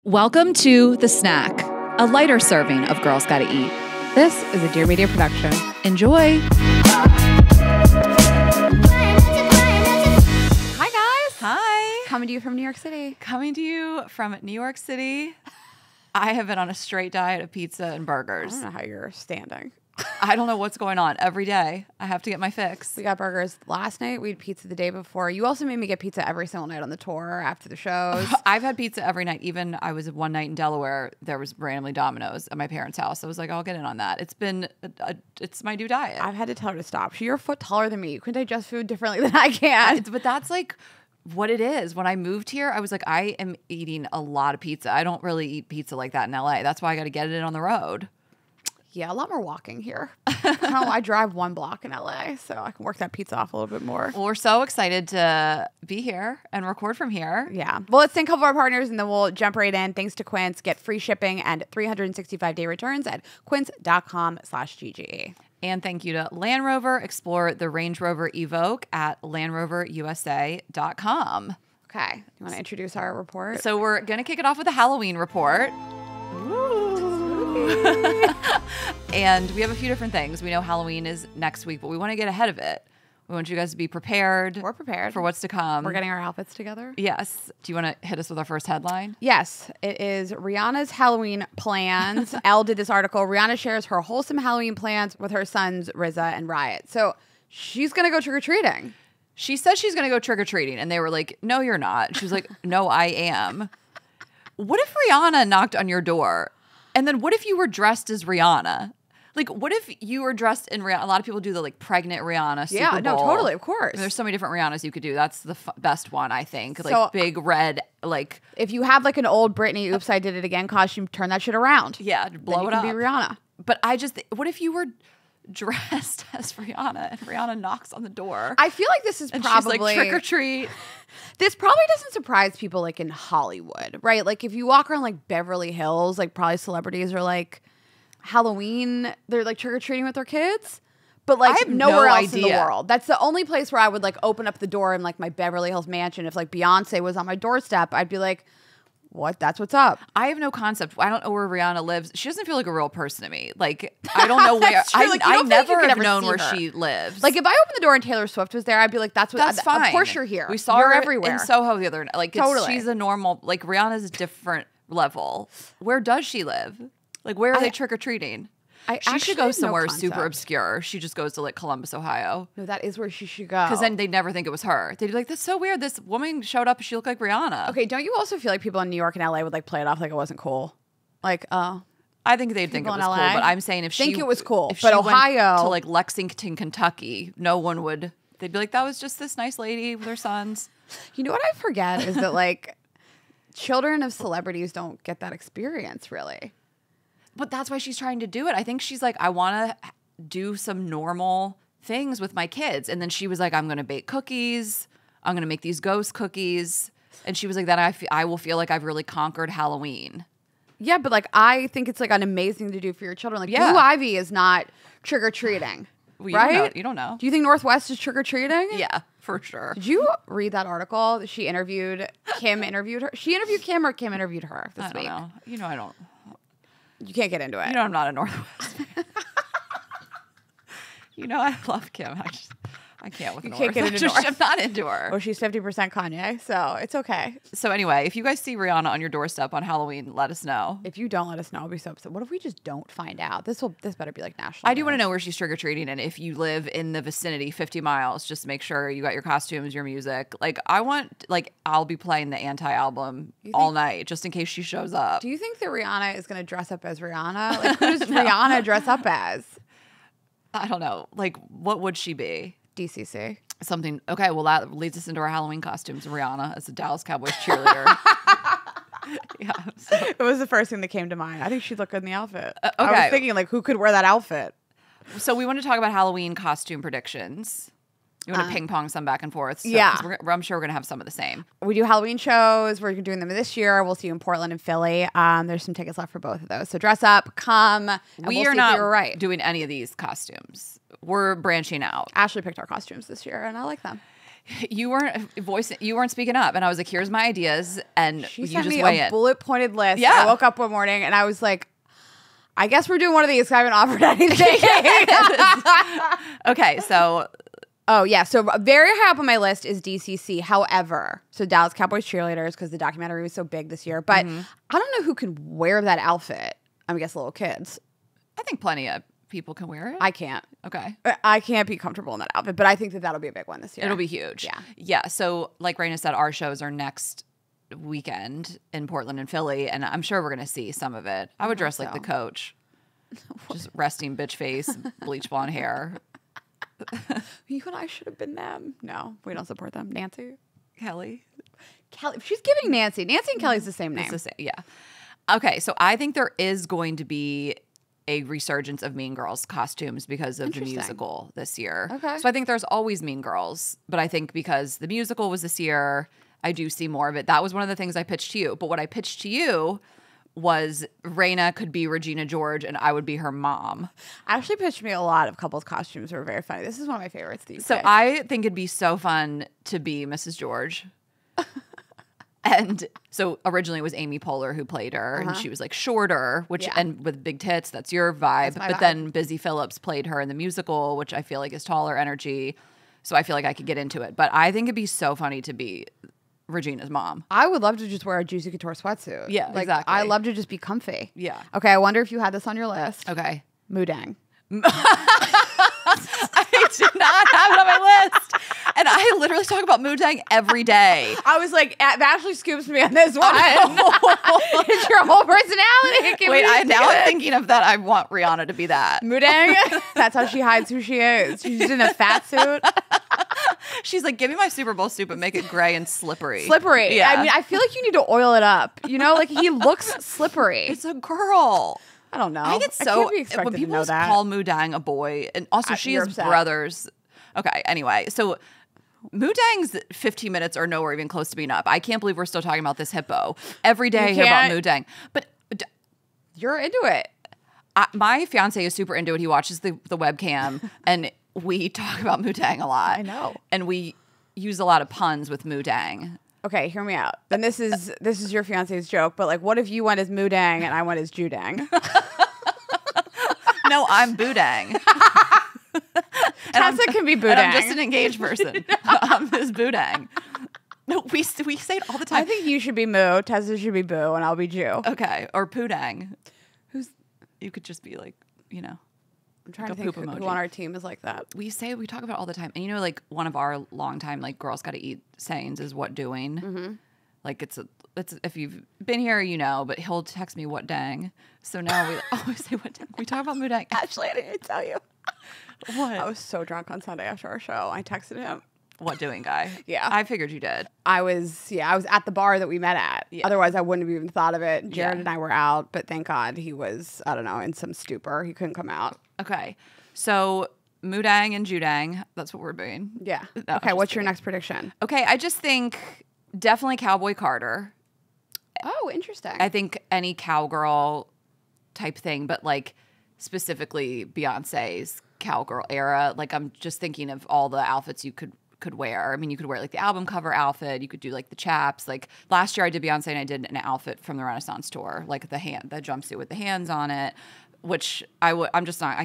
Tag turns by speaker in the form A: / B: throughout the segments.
A: Welcome to The Snack, a lighter serving of Girls Gotta Eat.
B: This is a Dear Media production.
A: Enjoy.
B: Hi, guys.
C: Hi.
B: Coming to you from New York City.
C: Coming to you from New York City. I have been on a straight diet of pizza and
B: I
C: burgers.
B: don't know how you're standing.
C: I don't know what's going on. Every day, I have to get my fix.
B: We got burgers last night. We had pizza the day before. You also made me get pizza every single night on the tour after the shows.
C: I've had pizza every night. Even I was one night in Delaware. There was randomly Domino's at my parents' house. I was like, I'll get in on that. It's been, it's my new diet.
B: I've had to tell her to stop. You're a foot taller than me. You can digest food differently than I can.
C: But that's like what it is. When I moved here, I was like, I am eating a lot of pizza. I don't really eat pizza like that in LA. That's why I got to get it in on the road.
B: Yeah, a lot more walking here. I drive 1 block in LA, so I can work that pizza off a little bit more.
C: Well, we're so excited to be here and record from here.
B: Yeah. Well, let's thank a couple of our partners, and then we'll jump right in. Thanks to Quince. Get free shipping and 365-day returns at quince.com/GGE.
C: And thank you to Land Rover. Explore the Range Rover Evoque at landroverusa.com.
B: Okay. You want to introduce our report?
C: So we're going to kick it off with a Halloween report. And we have a few different things. We know Halloween is next week, but we want to get ahead of it. We want you guys to be prepared.
B: We're prepared
C: for what's to come.
B: We're getting our outfits together.
C: Yes. Do you want to hit us with our first headline?
B: Yes. It is Rihanna's Halloween plans. Elle did this article. Rihanna shares her wholesome Halloween plans with her sons, RZA and Riot. So she's going to go trick-or-treating.
C: She says she's going to go trick-or-treating, and they were like, no, you're not. She was like, no, I am. What if Rihanna knocked on your door? And then what if you were dressed as Rihanna? Like, what if you were dressed in Rihanna? A lot of people do the like pregnant Rihanna Super
B: Yeah, no,
C: Bowl.
B: totally, of course.
C: I mean, there's so many different Rihannas you could do. That's the best one, I think. Like
B: So-
C: big red, like,
B: If you have like an old Britney Oops, I Did It Again costume, turn that shit around.
C: yeah,
B: Then
C: blow
B: you
C: it
B: can
C: up.
B: be Rihanna.
C: But what if you were dressed as Rihanna and Rihanna knocks on the door?
B: I feel like this is
C: and
B: probably
C: she's like, trick or treat.
B: This probably doesn't surprise people like in Hollywood, right? Like if you walk around like Beverly Hills, like probably celebrities are like Halloween, they're like trick-or-treating with their kids. But like
C: I have
B: nowhere
C: no
B: else in the
C: idea.
B: world. That's the only place where I would like open up the door in like my Beverly Hills mansion. If like Beyonce was on my doorstep, I'd be like, what? That's what's up.
C: I have no concept. I don't know where Rihanna lives. She doesn't feel like a real person to me. Like, I don't know where.
B: That's true. Like, you
C: I
B: don't feel like you
C: never
B: could
C: have
B: ever
C: known
B: see
C: where
B: her.
C: she lives.
B: Like if I opened the door and Taylor Swift was there, I'd be like, that's
C: fine.
B: Of course you're here.
C: We saw
B: you're
C: her
B: everywhere.
C: in Soho the other night. Like,
B: Totally.
C: she's a normal, like, Rihanna's a different level. Where does she live? Like, where are they trick-or-treating?
B: I
C: She
B: actually
C: should go
B: have no
C: somewhere
B: concept.
C: super obscure. She just goes to, like, Columbus, Ohio.
B: No, that is where she should go.
C: Because then they'd never think it was her. They'd be like, that's so weird. This woman showed up. She looked like Rihanna.
B: Okay, don't you also feel like people in New York and LA would like play it off like it wasn't cool? Like, oh.
C: I think they'd think it
B: People
C: was
B: in
C: cool,
B: LA
C: but I'm saying if
B: think
C: she
B: it was cool,
C: if
B: but
C: she
B: Ohio-
C: went to like Lexington, Kentucky, no one would. They'd be like, that was just this nice lady with her sons.
B: You know what I forget is that like children of celebrities don't get that experience really.
C: But that's why she's trying to do it. I think she's like, I want to do some normal things with my kids. And then she was like, I'm going to bake cookies. I'm going to make these ghost cookies. And she was like, then I will feel like I've really conquered Halloween.
B: Yeah, but like I think it's like an amazing to do for your children. Like
C: Yeah.
B: Blue Ivy is not trick or treating,
C: Well,
B: right?
C: You don't know.
B: Do you think Northwest is trick or treating?
C: Yeah, for sure.
B: Did you read that article that she interviewed? Kim interviewed her. She interviewed Kim, or Kim interviewed her this
C: I don't
B: week.
C: know. You know, I don't.
B: You can't get into it.
C: You know, I'm not a Northwest fan. You know, I love Kim. I can't with
B: You
C: North.
B: can't get into
C: Just-
B: North.
C: I'm not into her.
B: Well, she's 50% Kanye, so it's okay.
C: So anyway, if you guys see Rihanna on your doorstep on Halloween, let us know.
B: If you don't let us know, I'll be so upset. What if we just don't find out? This better be like national.
C: I do want to
B: news.
C: know where she's trick-or-treating, and if you live in the vicinity 50 miles, just make sure you got your costumes, your music. Like, I'll be playing the Anti album all night, just in case she shows up.
B: Do you think that Rihanna is going to dress up as Rihanna? Like, who does Rihanna dress up as?
C: I don't know. Like, what would she be?
B: DCC.
C: Something. Okay, well, that leads us into our Halloween costumes. Rihanna as a Dallas Cowboys cheerleader. Yeah. So.
B: It was the first thing that came to mind. I think she'd look good in the outfit. I
C: okay.
B: was thinking, like, who could wear that outfit?
C: So we want to talk about Halloween costume predictions. You want to ping pong some back and forth. So,
B: Yeah.
C: 'cause I'm sure we're going to have some of the same.
B: We do Halloween shows. We're doing them this year. We'll see you in Portland and Philly. There's some tickets left for both of those. So dress up, come. And
C: We
B: we'll
C: are
B: see if
C: not
B: you were right.
C: doing any of these costumes. We're branching out.
B: Ashley picked our costumes this year, and I like them.
C: You weren't speaking up, and I was like, "Here's my ideas," and
B: She
C: you
B: sent
C: just
B: me
C: weigh
B: a
C: in.
B: bullet pointed list.
C: Yeah.
B: I woke up one morning and I was like, I guess we're doing one of these. I haven't offered anything.
C: Okay, so
B: Oh, yeah. So very high up on my list is DCC. However, so Dallas Cowboys cheerleaders, because the documentary was so big this year. But I don't know who can wear that outfit. I guess little kids.
C: I think plenty of people can wear it.
B: I can't.
C: Okay.
B: I can't be comfortable in that outfit, but I think that that'll be a big one this year.
C: It'll be huge.
B: Yeah.
C: Yeah. So, like Raina said, our shows are next weekend in Portland and Philly, and I'm sure we're going to see some of it. I would dress like the coach. Just resting bitch face, bleach blonde hair.
B: You and I should have been them. No, we don't support them. Nancy?
C: Kelly.
B: She's giving Nancy. Nancy and Kelly's the same name.
C: It's the same. Yeah. Okay. So I think there is going to be a resurgence of Mean Girls costumes because of the musical this year.
B: Okay.
C: So I think there's always Mean Girls, but I think because the musical was this year, I do see more of it. That was one of the things I pitched to you. But what I pitched to you was Raina could be Regina George and I would be her mom.
B: Actually pitched me a lot of couples costumes that were very funny. This is one of my favorites these
C: So
B: days.
C: I think it'd be so fun to be Mrs. George. And so originally it was Amy Poehler who played her, and she was like shorter, and with big tits. That's your vibe.
B: That's my
C: But
B: vibe.
C: then Busy Phillips played her in the musical, which I feel like is taller energy. So I feel like I could get into it. But I think it'd be so funny to be Regina's mom.
B: I would love to just wear a Juicy Couture sweatsuit.
C: Yeah,
B: like,
C: exactly.
B: I love to just be comfy.
C: Yeah.
B: Okay, I wonder if you had this on your list.
C: Okay.
B: Moodang.
C: I did not have it on my list. And I literally talk about Moodang every day.
B: I was like, Ashley scoops me on this one. It's your whole personality. Can
C: Wait,
B: we
C: now
B: do
C: I'm
B: it?
C: thinking of that. I want Rihanna to be that.
B: Moodang. That's how she hides who she is. She's in a fat suit.
C: She's like, give me my Super Bowl suit, but make it gray and slippery.
B: Slippery.
C: Yeah.
B: I mean, I feel like you need to oil it up. You know, like he looks slippery.
C: It's a girl.
B: I don't know.
C: I get so
B: can't be
C: when
B: expected to
C: people
B: know
C: just
B: that.
C: call Moodang a boy, and also she
B: you're
C: has
B: upset.
C: brothers. Okay, anyway, so Moodang's 15 minutes are nowhere even close to being up. I can't believe we're still talking about this hippo every day. I hear about Moodang, but
B: You're into it.
C: my fiance is super into it. He watches the webcam, and we talk about Moodang a lot.
B: I know.
C: And we use a lot of puns with Moodang.
B: Okay, hear me out. Then this is your fiance's joke, but like, what if you went as Moodang and I went as Judang?
C: No, I'm Boodang.
B: Tessa can be Boodang.
C: And I'm just an engaged person. I'm this Boodang. No, we say it all the time.
B: I think you should be Moo, Tessa should be Boo, and I'll be Jew.
C: Okay, or Poodang. You could just be like, you know.
B: I'm trying
C: like
B: to
C: a
B: think
C: poop
B: who
C: emoji.
B: on our team is like that.
C: We talk about it all the time. And you know, like one of our longtime like girls gotta eat sayings is what doing.
B: Mm-hmm.
C: Like it's if you've been here, you know, but he'll text me what dang. So now we always say what dang. We talk about Moodang.
B: Actually, I didn't tell you.
C: What?
B: I was so drunk on Sunday after our show. I texted him.
C: What doing, guy?
B: Yeah.
C: I figured you did.
B: I was at the bar that we met at.
C: Yeah.
B: Otherwise, I wouldn't have even thought of it. Jared
C: Yeah.
B: and I were out, but thank God he was, I don't know, in some stupor. He couldn't come out.
C: Okay. So Moodang and Judang, that's what we're doing.
B: Yeah.
C: No,
B: Okay,
C: just
B: what's your
C: kidding.
B: next prediction?
C: Okay, I just think definitely Cowboy Carter.
B: Oh, interesting.
C: I think any cowgirl type thing, but like specifically Beyonce's cowgirl era. Like I'm just thinking of all the outfits you could wear. I mean, you could wear like the album cover outfit. You could do like the chaps. Like last year I did Beyonce and I did an outfit from the Renaissance tour, like the jumpsuit with the hands on it, which I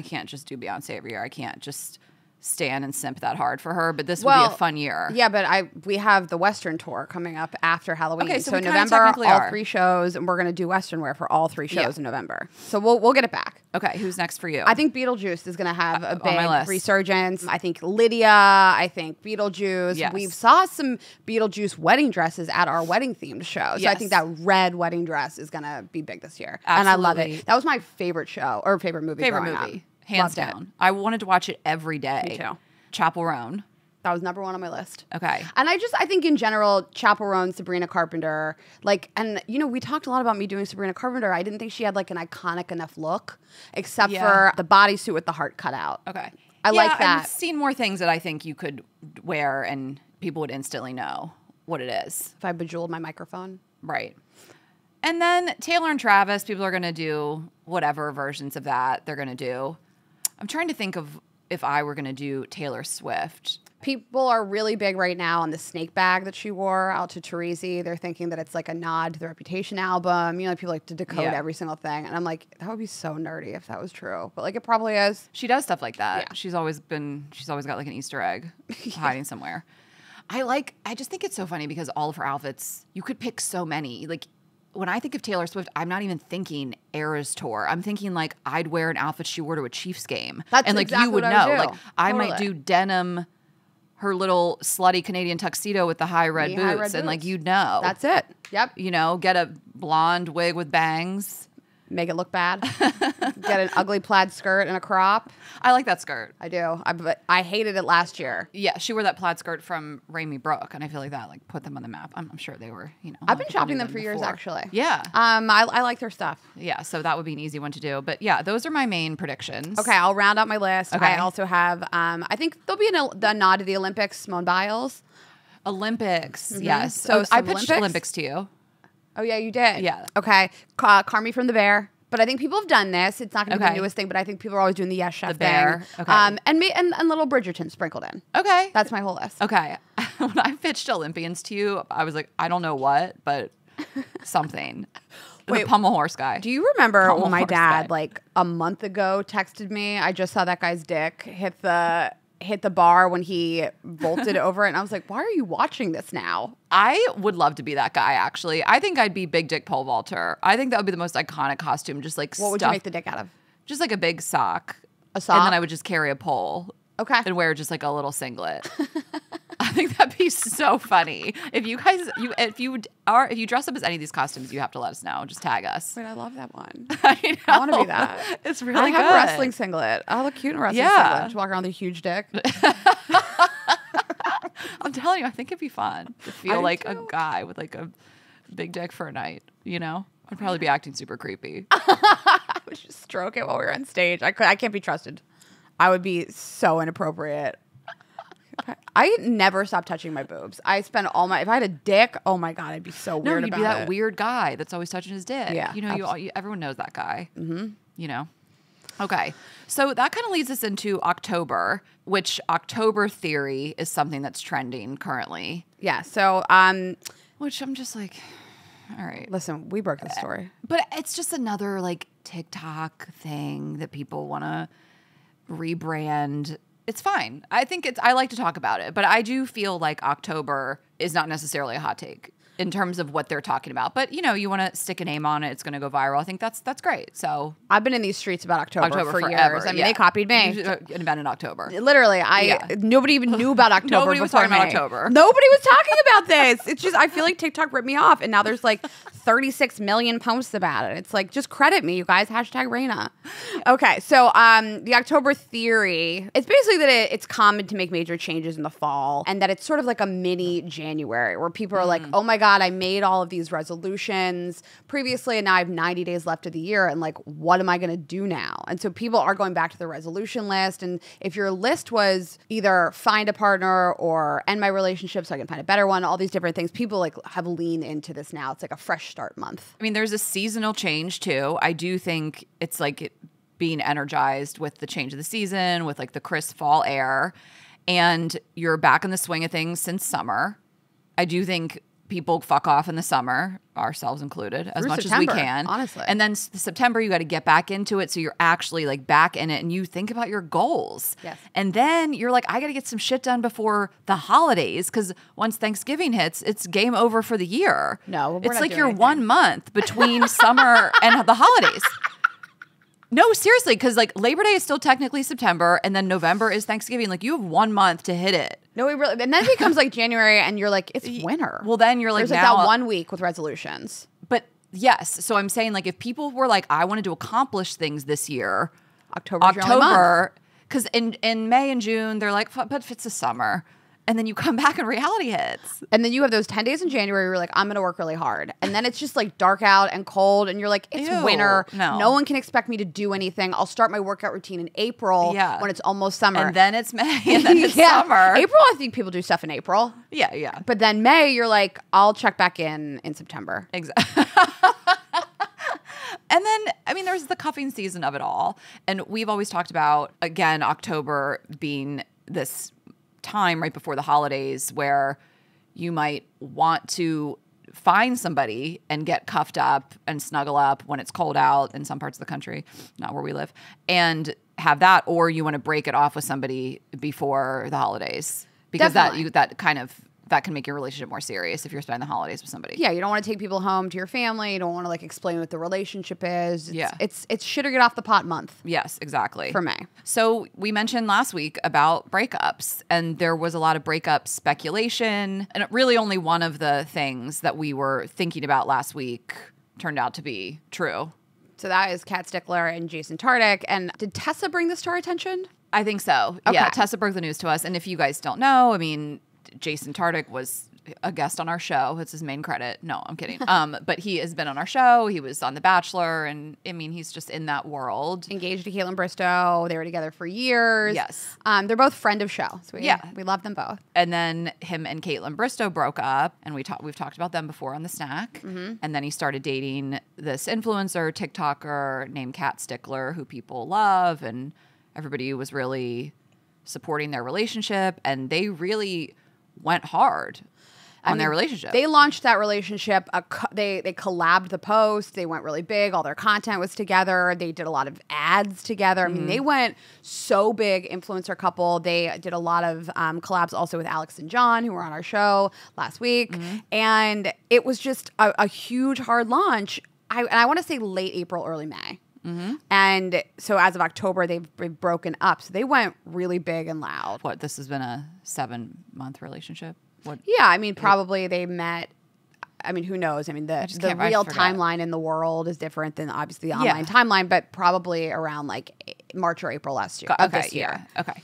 C: can't just do Beyonce every year. I can't just stand and simp that hard for her, but this would be a fun year.
B: Yeah, but we have the Western tour coming up after Halloween.
C: Okay, so
B: so
C: we kinda
B: November,
C: technically
B: all
C: are.
B: 3 shows, and we're gonna do Western wear for all 3 shows
C: Yeah.
B: in November. So we'll get it back.
C: Okay, who's next for you?
B: I think Beetlejuice is going to have a
C: on my
B: big
C: list.
B: resurgence. I think Lydia. I think Beetlejuice.
C: Yes.
B: We saw some Beetlejuice wedding dresses at our wedding themed show. So I
C: Yes.
B: think that red wedding dress is going to be big this year. And I love
C: Absolutely.
B: it. That was my favorite show or favorite movie.
C: favorite
B: growing
C: movie,
B: up.
C: hands
B: Loved it.
C: down. I wanted to watch it every day.
B: Me too.
C: Chapel Roan.
B: That was number 1 on my list.
C: Okay.
B: And I think in general, Chapel Roan, Sabrina Carpenter, and we talked a lot about me doing Sabrina Carpenter. I didn't think she had like an iconic enough look, except
C: Yeah.
B: for the bodysuit with the heart cut out.
C: Okay.
B: I like that.
C: I've seen more things that I think you could wear and people would instantly know what it is.
B: If I bejeweled my microphone.
C: Right. And then Taylor and Travis, people are going to do whatever versions of that they're going to do. I'm trying to think of if I were going to do Taylor Swift.
B: People are really big right now on the snake bag that she wore out to Teresi. They're thinking that it's like a nod to the Reputation album. You know, people like to decode every single thing. And I'm like, that would be so nerdy if that was true. But like, it probably is.
C: She does stuff like that.
B: Yeah.
C: She's always got like an Easter egg hiding somewhere. I just think it's so funny because all of her outfits, you could pick so many. Like, when I think of Taylor Swift, I'm not even thinking Eras Tour. I'm thinking like I'd wear an outfit she wore to a Chiefs game.
B: That's
C: and like
B: exactly
C: you would
B: what I
C: know.
B: would do.
C: Like I might
B: Totally.
C: do denim, her little slutty Canadian tuxedo with the high red boots, and like you'd know.
B: That's it. Yep.
C: You know, get a blonde wig with bangs.
B: Make it look bad. Get an ugly plaid skirt and a crop.
C: I like that skirt.
B: I do. But I hated it last year.
C: Yeah, she wore that plaid skirt from Raimi Brooke, and I feel like that like put them on the map. I'm sure they were, you know.
B: I've been
C: people
B: shopping
C: knew
B: them for years,
C: before.
B: actually.
C: Yeah.
B: I like their stuff.
C: Yeah, so that would be an easy one to do. But yeah, those are my main predictions.
B: Okay, I'll round out my list.
C: Okay.
B: I also have, I think there'll be the nod to the Olympics, Simone Biles.
C: Olympics, yes.
B: So
C: So I
B: some
C: pitched
B: Olympics?
C: Olympics to you.
B: Oh, yeah, you did?
C: Yeah.
B: Okay, Carmi from the Bear. But I think people have done this. It's not going to be
C: Okay.
B: the newest thing, but I think people are always doing the Yes Chef
C: The Bear.
B: thing.
C: Okay.
B: And little Bridgerton sprinkled in.
C: Okay.
B: That's my whole list.
C: Okay. When I pitched Olympians to you, I was like, I don't know what, but something.
B: Wait,
C: the pommel horse guy.
B: Do you remember
C: Pommel
B: when my
C: horse
B: dad,
C: guy.
B: like a month ago, texted me? I just saw that guy's dick hit the bar when he vaulted over it, and I was like, "Why are you watching this now?"
C: I would love to be that guy, actually. I think I'd be Big Dick Pole Vaulter. I think that would be the most iconic costume. Just like
B: What would you make the dick out of?
C: Just like a big sock.
B: A sock?
C: And then I would just carry a pole.
B: Okay.
C: And wear just like a little singlet. I think that'd be so funny. If you guys, if you dress up as any of these costumes, you have to let us know. Just tag us.
B: Wait, I love that one.
C: I
B: I want to be that.
C: It's really
B: I have
C: good.
B: a wrestling singlet. I'll look cute in a wrestling
C: Yeah.
B: singlet. Just walk around with a huge dick.
C: I'm telling you, I think it'd be fun to
B: I
C: feel
B: do
C: like a
B: too.
C: guy with like a big dick for a night. You know, I'd probably be acting super creepy.
B: I would just stroke it while we were on stage. I can't be trusted. I would be so inappropriate. I never stop touching my boobs. I spend all my if I had a dick, oh my god, I'd be so
C: No,
B: weird
C: you'd
B: about
C: be that
B: it.
C: weird guy that's always touching his dick.
B: Yeah,
C: you know, everyone knows that guy. Mm-hmm. You know. Okay, so that kind of leads us into October, which October theory is something that's trending currently.
B: Yeah. So,
C: Which I'm just like, all right.
B: listen, we broke the story.
C: But it's just another like TikTok thing that people want to rebrand. It's fine. I like to talk about it, but I do feel like October is not necessarily a hot take in terms of what they're talking about. But you know, you want to stick a name on it, it's going to go viral. I think that's great. So
B: I've been in these streets about October for
C: forever,
B: years. I mean,
C: yeah.
B: they copied me.
C: You invented October.
B: Literally,
C: Yeah.
B: nobody even knew about October.
C: Nobody was
B: before
C: talking about
B: me.
C: October.
B: Nobody was talking about this. It's just I feel like TikTok ripped me off, and now there's like 36 million posts about it. It's like just credit me, you guys. Hashtag Raina. Okay, so the October theory. It's basically that it's common to make major changes in the fall, and that it's sort of like a mini January where people are like, "Oh my god, I made all of these resolutions previously, and now I have 90 days left of the year, and like, what am I going to do now?" And so people are going back to the resolution list, and if your list was either find a partner or end my relationship so I can find a better one, all these different things, people like have leaned into this now. It's like a fresh start month.
C: I mean, there's a seasonal change too. I do think it's like being energized with the change of the season, with like the crisp fall air, and you're back in the swing of things since summer. I do think people fuck off in the summer, ourselves included, as
B: Through
C: much
B: September,
C: as we can.
B: honestly.
C: And then September, you got to get back into it. So you're actually like back in it and you think about your goals.
B: Yes.
C: And then you're like, I got to get some shit done before the holidays because once Thanksgiving hits, it's game over for the year.
B: No, we're
C: it's
B: not
C: like
B: doing
C: your
B: anything.
C: 1 month between summer and the holidays. No, seriously, because like Labor Day is still technically September and then November is Thanksgiving. Like you have 1 month to hit it.
B: No, we really, and then it becomes like January, and you're like, it's winter.
C: Well, then you're like,
B: there's like
C: now
B: that 1 week with resolutions.
C: But yes, so I'm saying like if people were like, I wanted to accomplish things this year,
B: October's your only month.
C: October, because in May and June they're like, but if it's the summer, and then you come back and reality hits.
B: And then you have those 10 days in January where you're like, I'm going to work really hard. And then it's just like dark out and cold. And you're like, it's
C: Ew,
B: winter.
C: no.
B: one can expect me to do anything. I'll start my workout routine in April
C: Yeah.
B: when it's almost summer.
C: And then it's May, and then it's
B: Yeah.
C: summer.
B: April, I think people do stuff in April.
C: Yeah.
B: But then May, you're like, I'll check back in September.
C: Exactly. And then, I mean, there's the cuffing season of it all. And we've always talked about, again, October being this time right before the holidays where you might want to find somebody and get cuffed up and snuggle up when it's cold out in some parts of the country, not where we live, and have that, or you want to break it off with somebody before the holidays because
B: Definitely.
C: that can make your relationship more serious if you're spending the holidays with somebody.
B: Yeah, you don't want to take people home to your family. You don't want to like explain what the relationship is.
C: Yeah.
B: It's shit or get off the pot month
C: Yes, exactly.
B: for me.
C: So we mentioned last week about breakups, and there was a lot of breakup speculation, and really only one of the things that we were thinking about last week turned out to be true.
B: So that is Kat Stickler and Jason Tartick. And did Tessa bring this to our attention?
C: I think so.
B: Okay.
C: Yeah, Tessa broke the news to us, and if you guys don't know, I mean, Jason Tartick was a guest on our show. It's his main credit. No, I'm kidding. But he has been on our show. He was on The Bachelor, and I mean, he's just in that world.
B: Engaged to Caitlin Bristowe. They were together for years.
C: Yes.
B: They're both friend of show. So we love them both.
C: And then him and Caitlin Bristowe broke up, and we've talked about them before on the Snack.
B: Mm-hmm.
C: And then he started dating this influencer, TikToker named Kat Stickler, who people love, and everybody was really supporting their relationship, and they really went hard on their relationship.
B: They launched that relationship. They collabed the post. They went really big. All their content was together. They did a lot of ads together. I mean, they went so big, influencer couple. They did a lot of collabs also with Alex and John, who were on our show last week. And it was just a huge, hard launch. I want to say late April, early May. And so as of October, they've broken up. So they went really big and loud.
C: What, this has been a 7-month relationship? What?
B: Yeah, I mean, probably they met. I mean, who knows? I mean, the real timeline in the world is different than obviously the online timeline, but probably around like March or April last year. Of this year.
C: Yeah. Okay.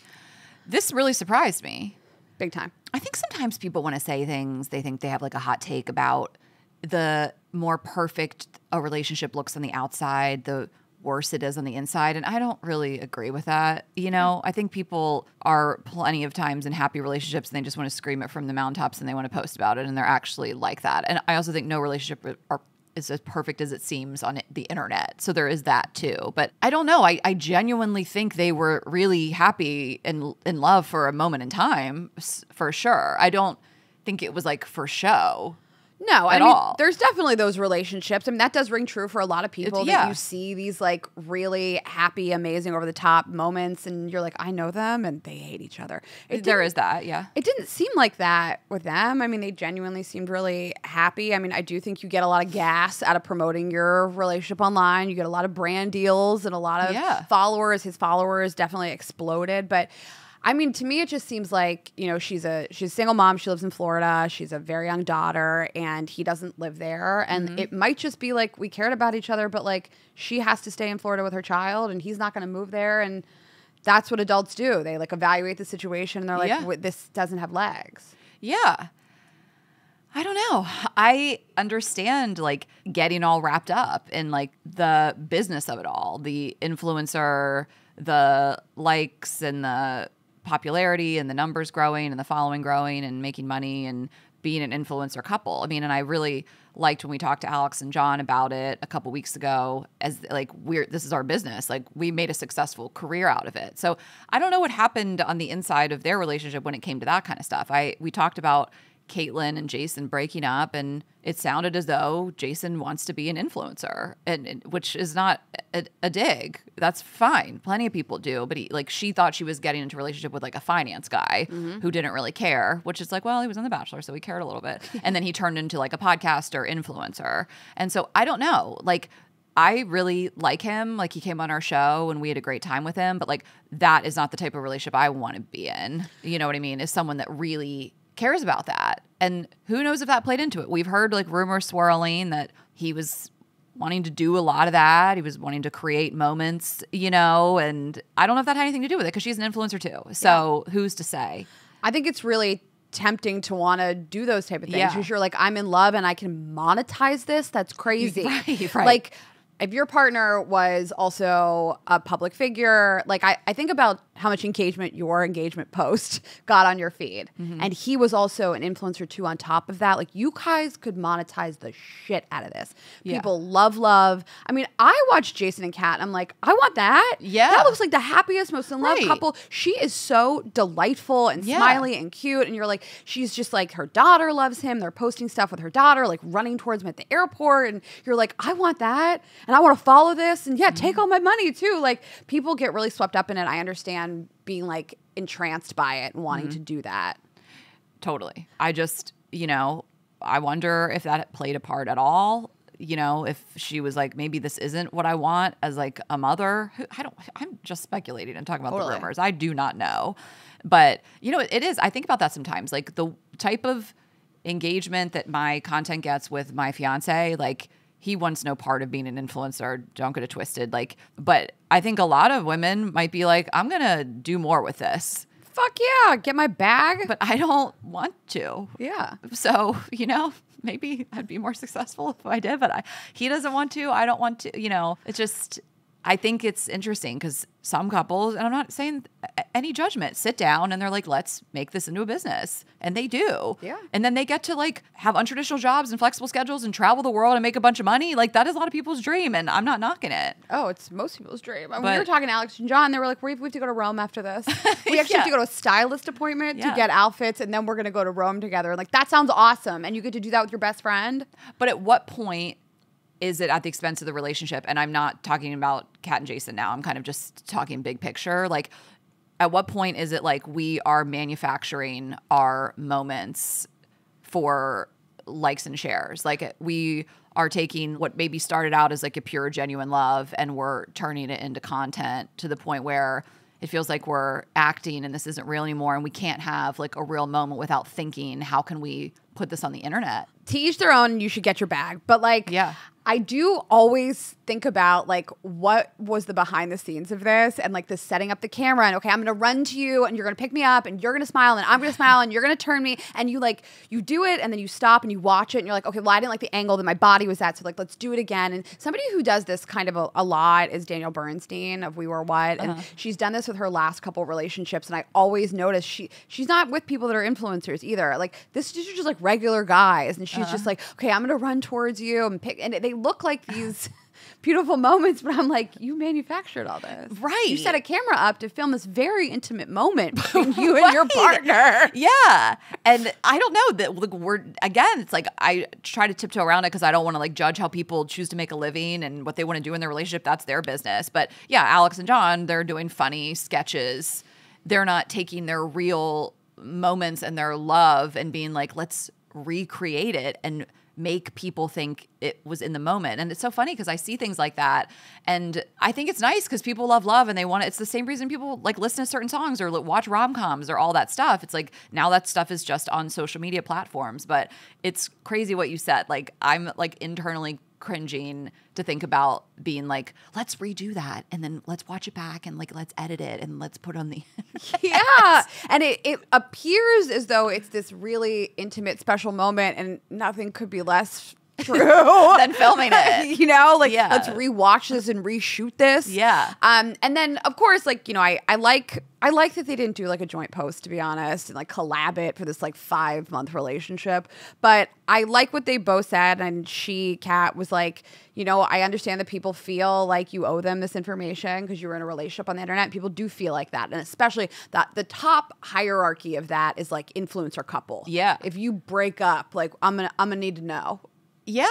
C: This really surprised me.
B: Big time.
C: I think sometimes people want to say things, they think they have like a hot take about the more perfect a relationship looks on the outside, the worse it is on the inside. And I don't really agree with that. You know, I think people are plenty of times in happy relationships and they just want to scream it from the mountaintops and they want to post about it. And they're actually like that. And I also think no relationship is as perfect as it seems on the internet. So there is that too. But I don't know. I genuinely think they were really happy and in love for a moment in time, for sure. I don't think it was like for show.
B: No, I
C: at
B: mean,
C: all.
B: There's definitely those relationships. I mean, that does ring true for a lot of people that
C: yeah.
B: you see these like really happy, amazing, over the top moments, and you're like, I know them, and they hate each other.
C: There is that, yeah.
B: It didn't seem like that with them. I mean, they genuinely seemed really happy. I mean, I do think you get a lot of gas out of promoting your relationship online. You get a lot of brand deals and a lot of followers. His followers definitely exploded, but I mean, to me, it just seems like, you know, she's a single mom. She lives in Florida. She's a very young daughter, and he doesn't live there. And it might just be like we cared about each other, but like she has to stay in Florida with her child, and he's not going to move there. And that's what adults do. They like evaluate the situation, and they're like, this doesn't have legs.
C: Yeah. I don't know. I understand like getting all wrapped up in like the business of it all, the influencer, the likes and the popularity and the numbers growing and the following growing and making money and being an influencer couple. I mean, and I really liked when we talked to Alex and John about it a couple weeks ago as like this is our business. Like we made a successful career out of it. So I don't know what happened on the inside of their relationship when it came to that kind of stuff. We talked about Caitlin and Jason breaking up, and it sounded as though Jason wants to be an influencer, and which is not a dig. That's fine. Plenty of people do, but she thought she was getting into a relationship with like a finance guy who didn't really care, which is like, well, he was on The Bachelor, so he cared a little bit, and then he turned into like a podcaster influencer, and so I don't know, like. I really like him. Like he came on our show and we had a great time with him, but like that is not the type of relationship I want to be in. You know what I mean? Is someone that really cares about that. And who knows if that played into it. We've heard like rumors swirling that he was wanting to do a lot of that. He was wanting to create moments, you know, and I don't know if that had anything to do with it because she's an influencer too. So who's to say?
B: I think it's really tempting to want to do those type of things.
C: Yeah.
B: Because you're like, I'm in love and I can monetize this. That's crazy.
C: Right.
B: Like if your partner was also a public figure, like I think about how much engagement your engagement post got on your feed. And he was also an influencer too on top of that. Like, you guys could monetize the shit out of this.
C: Yeah.
B: People love. I mean, I watched Jason and Kat. I'm like, I want that.
C: Yeah.
B: That looks like the happiest, most in love
C: Right.
B: couple. She is so delightful and
C: Yeah.
B: smiley and cute. And you're like, she's just like, her daughter loves him. They're posting stuff with her daughter, like running towards him at the airport. And you're like, I want that. And I want to follow this. And yeah, take all my money too. Like, people get really swept up in it. I understand being like entranced by it and wanting to do that.
C: Totally. I just, I wonder if that played a part at all. If she was like, maybe this isn't what I want as like a mother. I'm just speculating and talking about the rumors. I do not know. But, it is. I think about that sometimes. Like, the type of engagement that my content gets with my fiance, like, he wants no part of being an influencer. Don't get it twisted. Like, but I think a lot of women might be like, I'm going to do more with this.
B: Fuck yeah, get my bag.
C: But I don't want to.
B: Yeah.
C: So, maybe I'd be more successful if I did, but he doesn't want to. I don't want to, it's just, I think it's interesting because some couples, and I'm not saying any judgment, sit down and they're like, let's make this into a business. And they do.
B: Yeah.
C: And then they get to like have untraditional jobs and flexible schedules and travel the world and make a bunch of money. Like, that is a lot of people's dream, and I'm not knocking it.
B: Oh, it's most people's dream. When
C: But-
B: we were talking to Alex and John, they were like, we have to go to Rome after this. We actually have to go to a stylist appointment to
C: Yeah.
B: get outfits, and then we're going to go to Rome together. Like, that sounds awesome. And you get to do that with your best friend.
C: But at what point is it at the expense of the relationship? And I'm not talking about Kat and Jason now. I'm kind of just talking big picture. Like, at what point is it like we are manufacturing our moments for likes and shares? Like, we are taking what maybe started out as like a pure, genuine love, and we're turning it into content to the point where it feels like we're acting and this isn't real anymore. And we can't have like a real moment without thinking, how can we put this on the internet?
B: To each their own, you should get your bag. But like,
C: Yeah.
B: I do always think about like, what was the behind the scenes of this, and like the setting up the camera, and okay, I'm gonna run to you and you're gonna pick me up and you're gonna smile and I'm gonna smile and you're gonna turn me, and you do it and then you stop and you watch it and you're like, okay, well, I didn't like the angle that my body was at, so like, let's do it again. And somebody who does this kind of a lot is Danielle Bernstein of We Were What, and she's done this with her last couple relationships, and I always notice she's not with people that are influencers either. Like, these are just like regular guys, and she's just like, okay, I'm gonna run towards you and pick, and they look like these beautiful moments, but I'm like, you manufactured all this.
C: Right.
B: You set a camera up to film this very intimate moment between you and your partner.
C: Yeah. And I don't know that, like, it's like, I try to tiptoe around it because I don't want to like judge how people choose to make a living and what they want to do in their relationship. That's their business. But yeah, Alex and John, they're doing funny sketches. They're not taking their real moments and their love and being like, let's recreate it and make people think it was in the moment. And it's so funny because I see things like that, and I think it's nice because people love and they want it. It's the same reason people like listen to certain songs or watch rom-coms or all that stuff. It's like, now that stuff is just on social media platforms. But it's crazy what you said. Like, I'm like internally cringing to think about being like, let's redo that and then let's watch it back and like, let's edit it and let's put on the
B: Yeah. And it appears as though it's this really intimate, special moment, and nothing could be less true
C: than filming it.
B: Like, let's rewatch this and reshoot this.
C: Yeah.
B: And then of course, like, I like that they didn't do like a joint post, to be honest, and like collab it for this like 5-month relationship. But I like what they both said. And Kat was like, I understand that people feel like you owe them this information because you were in a relationship on the internet. People do feel like that. And especially that the top hierarchy of that is like influencer couple.
C: Yeah.
B: If you break up, like, I'm gonna need to know.
C: Yeah.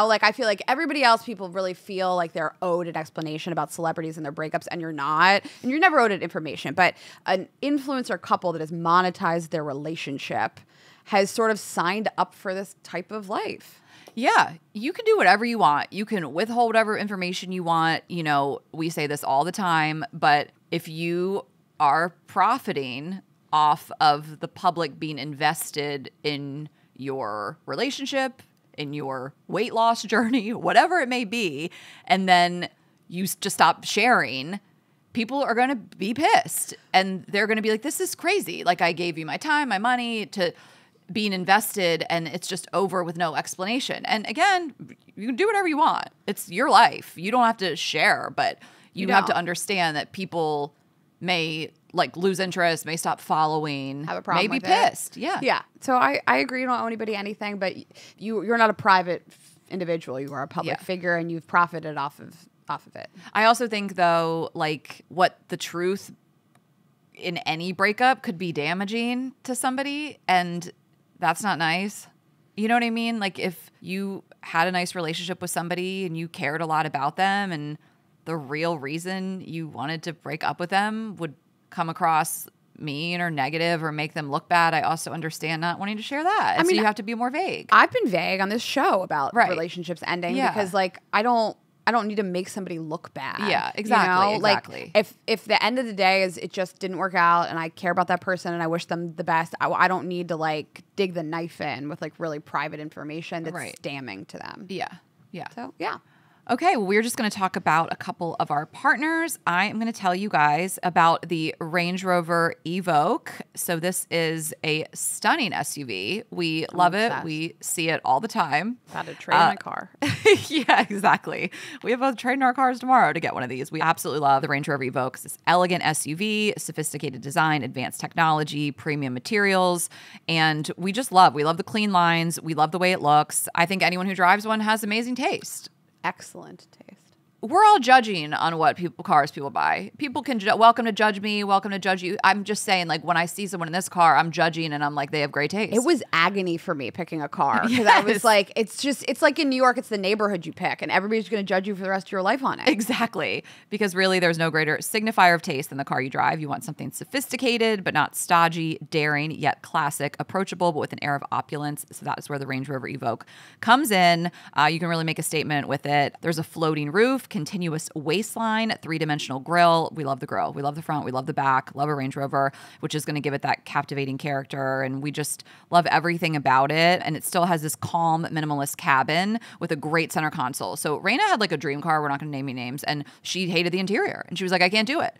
B: Like, I feel like everybody else, people really feel like they're owed an explanation about celebrities and their breakups, and you're not. And you're never owed an information. But an influencer couple that has monetized their relationship has sort of signed up for this type of life.
C: Yeah, you can do whatever you want. You can withhold whatever information you want. We say this all the time, but if you are profiting off of the public being invested in your relationship, in your weight loss journey, whatever it may be, and then you just stop sharing, people are going to be pissed. And they're going to be like, this is crazy. Like, I gave you my time, my money to being invested, and it's just over with no explanation. And again, you can do whatever you want. It's your life. You don't have to share, but you have to understand that people may like lose interest, may stop following,
B: Have a problem
C: may be
B: with it.
C: pissed. Yeah.
B: Yeah. So I agree. You don't owe anybody anything, but you're not a private individual. You are a public figure, and you've profited off of it.
C: I also think though, like what the truth in any breakup could be damaging to somebody, and that's not nice. You know what I mean? Like if you had a nice relationship with somebody and you cared a lot about them, and the real reason you wanted to break up with them would come across mean or negative or make them look bad, I also understand not wanting to share that. I mean, so you have to be more vague.
B: I've been vague on this show about
C: Right.
B: relationships ending
C: Yeah.
B: because like I don't need to make somebody look bad.
C: Yeah, exactly,
B: You know?
C: exactly.
B: Like if the end of the day is it just didn't work out and I care about that person and I wish them the best, I don't need to like dig the knife in with like really private information that's
C: Right.
B: damning to them.
C: Yeah. Yeah.
B: So yeah.
C: Okay, well, we're just going to talk about a couple of our partners. I am going to tell you guys about the Range Rover Evoque. So this is a stunning SUV. We love it.
B: obsessed.
C: We see it all the time.
B: About to trade my car.
C: Yeah, exactly. We have both trading our cars tomorrow to get one of these. We absolutely love the Range Rover Evoque. It's this elegant SUV, sophisticated design, advanced technology, premium materials, and we love the clean lines. We love the way it looks. I think anyone who drives one has amazing taste.
B: Excellent taste.
C: We're all judging on what cars people buy. People can welcome to judge me, welcome to judge you. I'm just saying, like when I see someone in this car, I'm judging and I'm like, they have great taste.
B: It was agony for me picking a car because I was like, it's like in New York, it's the neighborhood you pick, and everybody's going to judge you for the rest of your life on it.
C: Exactly. Because really, there's no greater signifier of taste than the car you drive. You want something sophisticated, but not stodgy, daring, yet classic, approachable, but with an air of opulence. So that is where the Range Rover Evoque comes in. You can really make a statement with it. There's a floating roof, continuous waistline, three-dimensional grille. We love the grille. We love the front. We love the back. Love a Range Rover, which is going to give it that captivating character. And we just love everything about it. And it still has this calm, minimalist cabin with a great center console. So Raina had like a dream car. We're not going to name any names. And she hated the interior. And she was like, I can't do it.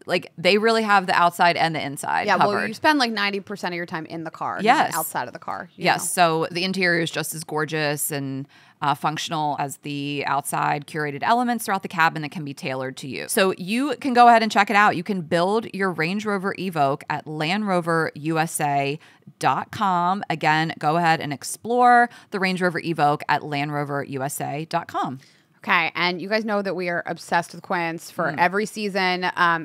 C: Like they really have the outside and the inside covered.
B: Well, you spend like 90% of your time in the car,
C: Yes.
B: not outside of the car.
C: Yes.
B: know.
C: So the interior is just as gorgeous and functional as the outside curated elements throughout the cabin that can be tailored to you. So you can go ahead and check it out. You can build your Range Rover Evoque at LandRoverUSA.com. Again, go ahead and explore the Range Rover Evoque at LandRoverUSA.com.
B: Okay, and you guys know that we are obsessed with Quince for every season,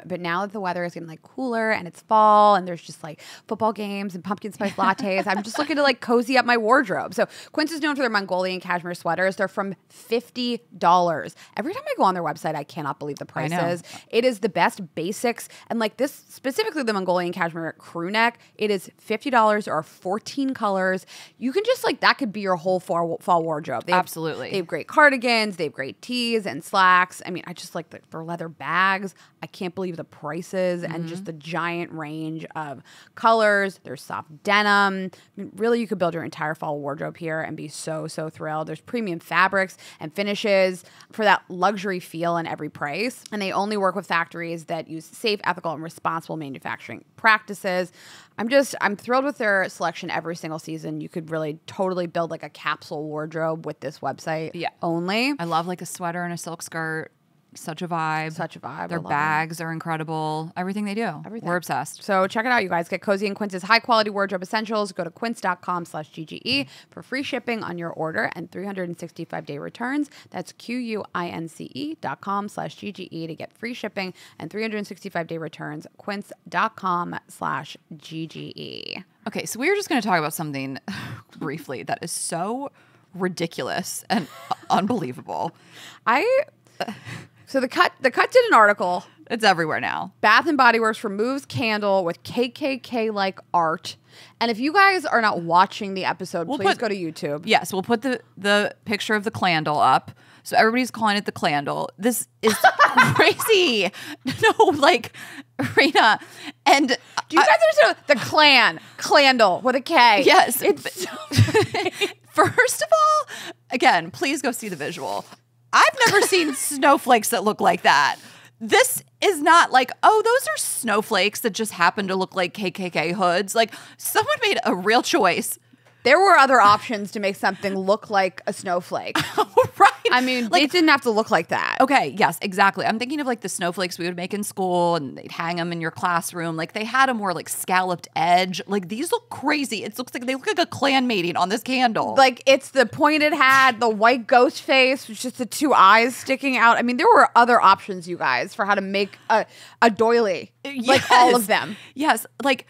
B: but now that the weather is getting like cooler and it's fall and there's just like football games and pumpkin spice lattes, I'm just looking to like cozy up my wardrobe. So Quince is known for their Mongolian cashmere sweaters. They're from $50. Every time I go on their website, I cannot believe the prices. It is the best basics, and like this, specifically the Mongolian cashmere crew neck, it is $50 or 14 colors. You can just like, that could be your whole fall wardrobe.
C: Absolutely.
B: They have great cardigans, they have great tees and slacks. I mean, I just like their leather bags. I can't believe the prices and just the giant range of colors. There's soft denim. I mean, really, you could build your entire fall wardrobe here and be so thrilled. There's premium fabrics and finishes for that luxury feel in every price. And they only work with factories that use safe, ethical, and responsible manufacturing practices. I'm thrilled with their selection every single season. You could really totally build like a capsule wardrobe with this website only.
C: I love like a sweater and a silk skirt. Such a vibe.
B: Such a vibe.
C: Their bags are incredible. Everything they do.
B: Everything.
C: We're obsessed.
B: So check it out, you guys. Get cozy in Quince's high-quality wardrobe essentials. Go to quince.com/GGE for free shipping on your order and 365-day returns. That's QUINCE.com/GGE to get free shipping and 365-day returns. Quince.com/GGE.
C: Okay, so we were just going to talk about something briefly that is so ridiculous and unbelievable.
B: So the cut did an article.
C: It's everywhere now.
B: Bath and Body Works removes candle with KKK-like art. And if you guys are not watching the episode, please go to YouTube.
C: Yes, we'll put the picture of the clandle up. So everybody's calling it the clandle. This is crazy. No, like, Raina. And
B: do you guys understand the clandle with a K?
C: Yes.
B: It's so
C: First of all, again, please go see the visual. I've never seen snowflakes that look like that. This is not like, oh, those are snowflakes that just happen to look like KKK hoods. Like, someone made a real choice
B: There were other options to make something look like a snowflake.
C: Right.
B: I mean, it didn't have to look like that.
C: Okay, yes, exactly. I'm thinking of like the snowflakes we would make in school and they'd hang them in your classroom. Like they had a more like scalloped edge. Like these look crazy. It looks like they look like a clan mating on this candle.
B: Like it's the pointed hat, the white ghost face, with just the two eyes sticking out. I mean, there were other options, you guys, for how to make a doily. Like all of them.
C: Yes, like,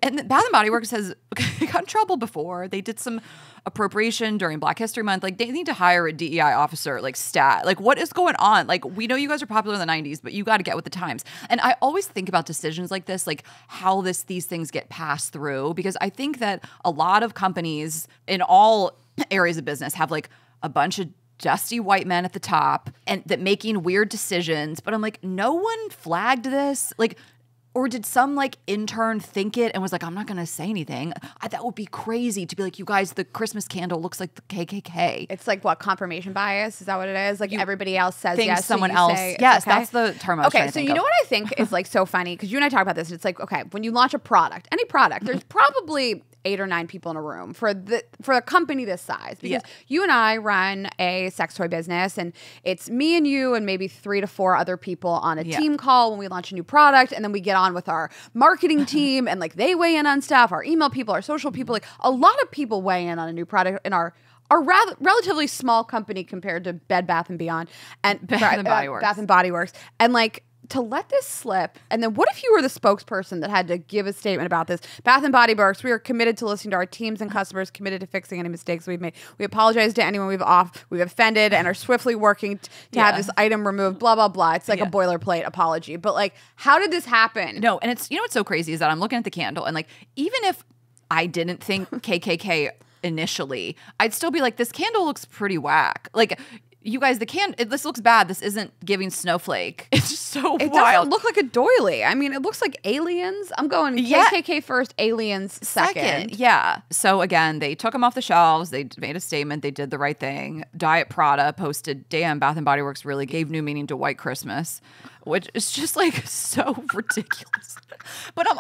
C: and Bath and Body Works has got in trouble before. They did some appropriation during Black History Month. Like they need to hire a DEI officer, like stat. Like what is going on? Like we know you guys are popular in the 90s, but you got to get with the times. And I always think about decisions like this, like how these things get passed through, because I think that a lot of companies in all areas of business have like a bunch of dusty white men at the top and that making weird decisions. But I'm like, no one flagged this. Like, or did some like intern think it and was like, I'm not going to say anything? That would be crazy to be like, you guys, the Christmas candle looks like the KKK.
B: It's like what, confirmation bias? Is that what it is? Like everybody else says yes,
C: someone
B: so
C: else.
B: Say,
C: yes,
B: okay.
C: that's the term I was trying to think
B: so you
C: of.
B: know what I think is like so funny? Because you and I talk about this. And it's like, okay, when you launch a product, any product, there's probably 8 or 9 people in a room for a company this size, because you and I run a sex toy business, and it's me and you and maybe 3 to 4 other people on a team call when we launch a new product, and then we get on with our marketing team and like they weigh in on stuff, our email people, our social people, like a lot of people weigh in on a new product in our rather relatively small company compared to Bed Bath and Beyond and
C: Bath and Body Works.
B: Bath and Body Works, and like, to let this slip, and then what if you were the spokesperson that had to give a statement about this? Bath and Body Works, we are committed to listening to our teams and customers, committed to fixing any mistakes we've made. We apologize to anyone we've offended, and are swiftly working to have this item removed. Blah blah blah. It's like a boilerplate apology. But like, how did this happen?
C: No, and it's, you know what's so crazy is that I'm looking at the candle, and like, even if I didn't think KKK initially, I'd still be like, this candle looks pretty whack. Like, you guys, this looks bad. This isn't giving snowflake. It's just so wild.
B: It doesn't look like a doily. I mean, it looks like aliens. I'm going KKK first, aliens second.
C: Yeah. So again, they took them off the shelves. They made a statement. They did the right thing. Diet Prada posted, damn, Bath and Body Works really gave new meaning to White Christmas, which is just like so ridiculous. But I'm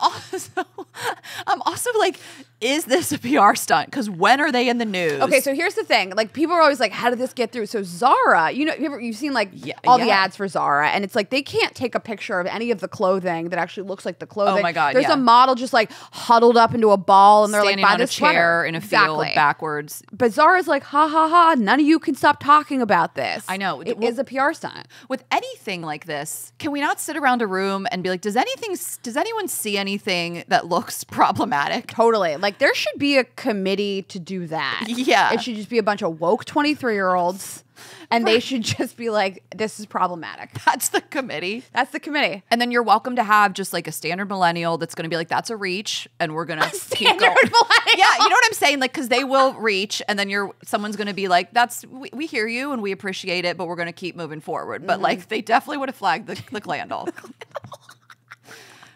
C: also like, is this a PR stunt? Because when are they in the news?
B: Okay, so here's the thing. Like, people are always like, how did this get through? So Zara, you know, you've seen like all the ads for Zara, and it's like they can't take a picture of any of the clothing that actually looks like the clothing.
C: Oh my God,
B: There's a model just like huddled up into a ball, and they're
C: standing
B: like, buy
C: on a
B: this
C: chair
B: sweater.
C: in a field backwards.
B: But Zara's like, ha ha ha, none of you can stop talking about this.
C: I know.
B: It is a PR stunt.
C: With anything like this, can we not sit around a room and be like, does anyone see anything that looks problematic?
B: Totally. Like, there should be a committee to do that.
C: Yeah.
B: It should just be a bunch of woke 23-year-olds, and they should just be like, this is problematic.
C: That's the committee.
B: That's the committee.
C: And then you're welcome to have just like a standard millennial that's going to be like, that's a reach, and we're going to keep going.
B: Millennial.
C: Yeah, you know what I'm saying? Like, because they will reach, and then someone's going to be like, we hear you and we appreciate it, but we're going to keep moving forward. But like, they definitely would have flagged the candle.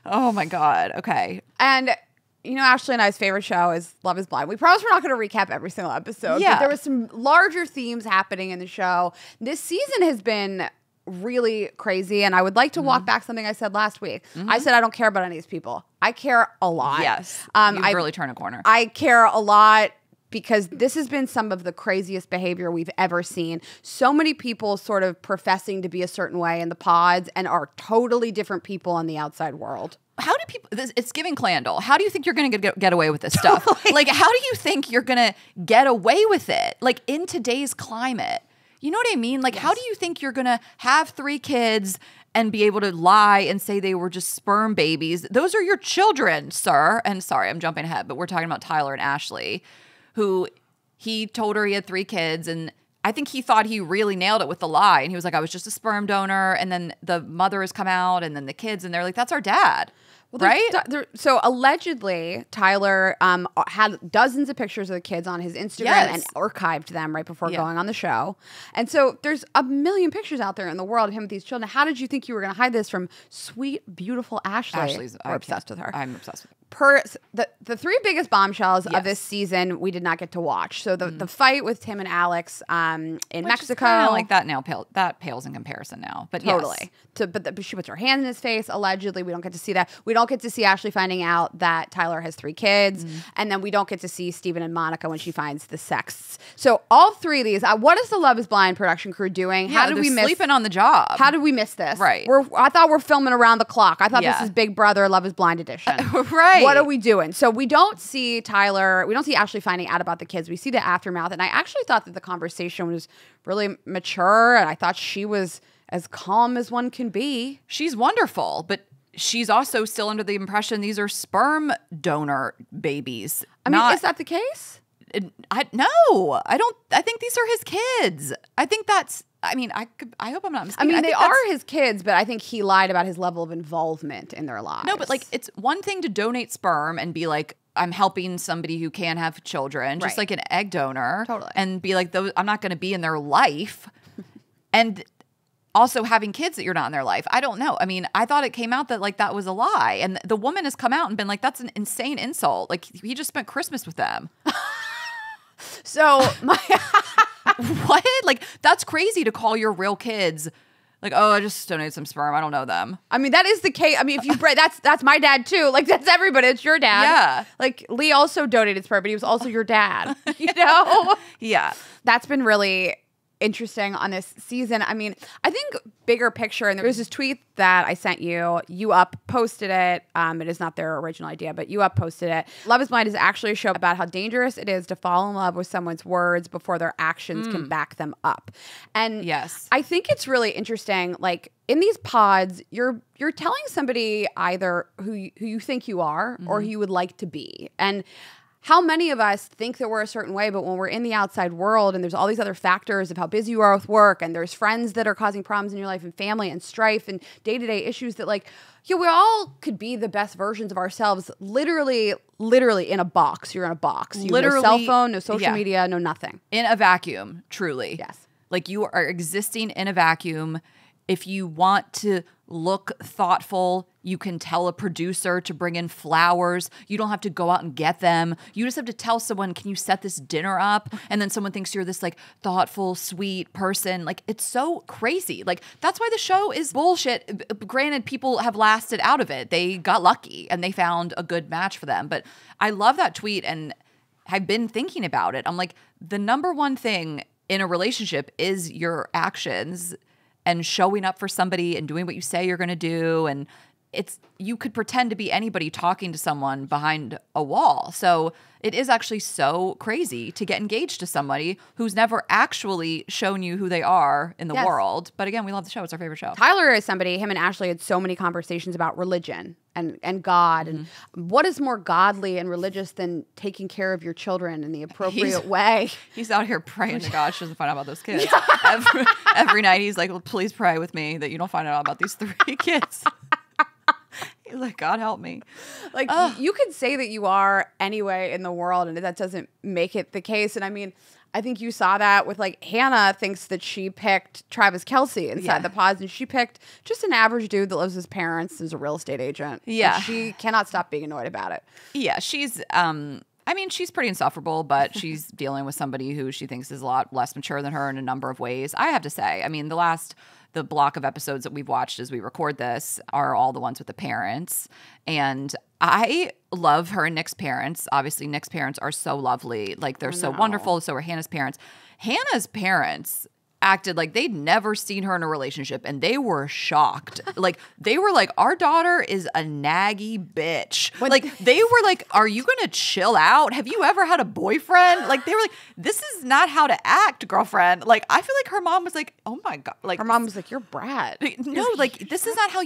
C: Oh my God. Okay.
B: And you know, Ashley and I's favorite show is Love is Blind. We promise we're not going to recap every single episode.
C: Yeah.
B: But there was some larger themes happening in the show. This season has been really crazy, and I would like to walk back something I said last week. I said I don't care about any of these people. I care a lot.
C: Yes. You've really turned a corner.
B: I care a lot, because this has been some of the craziest behavior we've ever seen. So many people sort of professing to be a certain way in the pods and are totally different people in the outside world.
C: How do people, it's giving Clandle. How do you think you're going to get away with this stuff? Like, how do you think you're going to get away with it? Like, in today's climate, you know what I mean? Like, how do you think you're going to have 3 kids and be able to lie and say they were just sperm babies? Those are your children, sir. And sorry, I'm jumping ahead, but we're talking about Tyler and Ashley, who he told her he had 3 kids, and I think he thought he really nailed it with the lie. And he was like, I was just a sperm donor. And then the mother has come out, and then the kids, and they're like, that's our dad. Well, right?
B: So allegedly, Tyler had dozens of pictures of the kids on his Instagram and archived them right before going on the show. And so there's a million pictures out there in the world of him with these children. How did you think you were going to hide this from sweet, beautiful Ashley?
C: I'm
B: obsessed with her.
C: I'm obsessed with her.
B: the three biggest bombshells of this season we did not get to watch. So the fight with Tim and Alex in Mexico,
C: like that now that pales in comparison now. But
B: totally. But she puts her hand in his face. Allegedly, we don't get to see that. We don't get to see Ashley finding out that Tyler has 3 kids, and then we don't get to see Steven and Monica when she finds the sexts. So all three of these. What is the Love Is Blind production crew doing?
C: How did we miss sleeping on the job?
B: How did we miss this?
C: Right.
B: I thought we're filming around the clock. I thought this is Big Brother Love Is Blind edition.
C: Right.
B: What are we doing? So we don't see Tyler. We don't see Ashley finding out about the kids. We see the aftermath, and I actually thought that the conversation was really mature, and I thought she was as calm as one can be.
C: She's wonderful, but she's also still under the impression these are sperm donor babies.
B: I mean, is that the case?
C: No, I don't. I think these are his kids. I think that's. I mean, I hope I'm not mistaken.
B: I mean, they are his kids, but I think he lied about his level of involvement in their lives.
C: No, but like, it's one thing to donate sperm and be like, I'm helping somebody who can't have children, just like an egg donor,
B: totally,
C: and be like, I'm not going to be in their life, and also having kids that you're not in their life. I don't know. I mean, I thought it came out that like that was a lie, and the woman has come out and been like, that's an insane insult. Like he just spent Christmas with them.
B: So
C: what? Like, that's crazy to call your real kids like, oh, I just donated some sperm. I don't know them.
B: I mean, that is the case. I mean, if you that's my dad too. Like, that's everybody. It's your dad.
C: Yeah.
B: Like, Lee also donated sperm, but he was also your dad. You know?
C: Yeah.
B: That's been really interesting on this season. I mean, I think bigger picture, and there was this tweet that I sent you. You Up posted it. It is not their original idea, but You Up posted it. Love Is Blind is actually a show about how dangerous it is to fall in love with someone's words before their actions can back them up. And
C: yes,
B: I think it's really interesting. Like, in these pods, you're telling somebody either who you think you are or who you would like to be. And how many of us think that we're a certain way, but when we're in the outside world and there's all these other factors of how busy you are with work, and there's friends that are causing problems in your life, and family and strife and day-to-day issues, that like, yeah, we all could be the best versions of ourselves, literally in a box. You're in a box. You have no cell phone, no social media, no nothing.
C: In a vacuum, truly.
B: Yes.
C: Like, you are existing in a vacuum. If you want to look thoughtful, you can tell a producer to bring in flowers. You don't have to go out and get them. You just have to tell someone, can you set this dinner up? And then someone thinks you're this like thoughtful, sweet person. Like, it's so crazy. Like, that's why the show is bullshit. Granted, people have lasted out of it. They got lucky and they found a good match for them. But I love that tweet and have been thinking about it. I'm like, the number one thing in a relationship is your actions and showing up for somebody and doing what you say you're going to do. And you could pretend to be anybody talking to someone behind a wall. So it is actually so crazy to get engaged to somebody who's never actually shown you who they are in the world. But again, we love the show. It's our favorite show.
B: Tyler is somebody, him and Ashley had so many conversations about religion and God. And what is more godly and religious than taking care of your children in the appropriate way?
C: He's out here praying to God she doesn't find out about those kids. Every night he's like, well, please pray with me that you don't find out about these 3 kids. He's like, God help me.
B: Like, you could say that you are anyway in the world, and that doesn't make it the case. And I mean, I think you saw that with like Hannah thinks that she picked Travis Kelce inside the pods, and she picked just an average dude that lives with his parents, is a real estate agent.
C: Yeah.
B: And she cannot stop being annoyed about it.
C: Yeah, she's I mean, she's pretty insufferable, but she's dealing with somebody who she thinks is a lot less mature than her in a number of ways. I have to say, I mean, the block of episodes that we've watched as we record this are all the ones with the parents. And I love her and Nick's parents. Obviously, Nick's parents are so lovely. Like, they're so wonderful. So are Hannah's parents. Hannah's parents acted like they'd never seen her in a relationship, and they were shocked. Like, they were like, our daughter is a naggy bitch. Like, they were like, are you gonna chill out? Have you ever had a boyfriend? Like, they were like, this is not how to act, girlfriend. Like, I feel like her mom was like, oh my God. Like,
B: her mom was like, you're Brad.
C: No, like, this is not how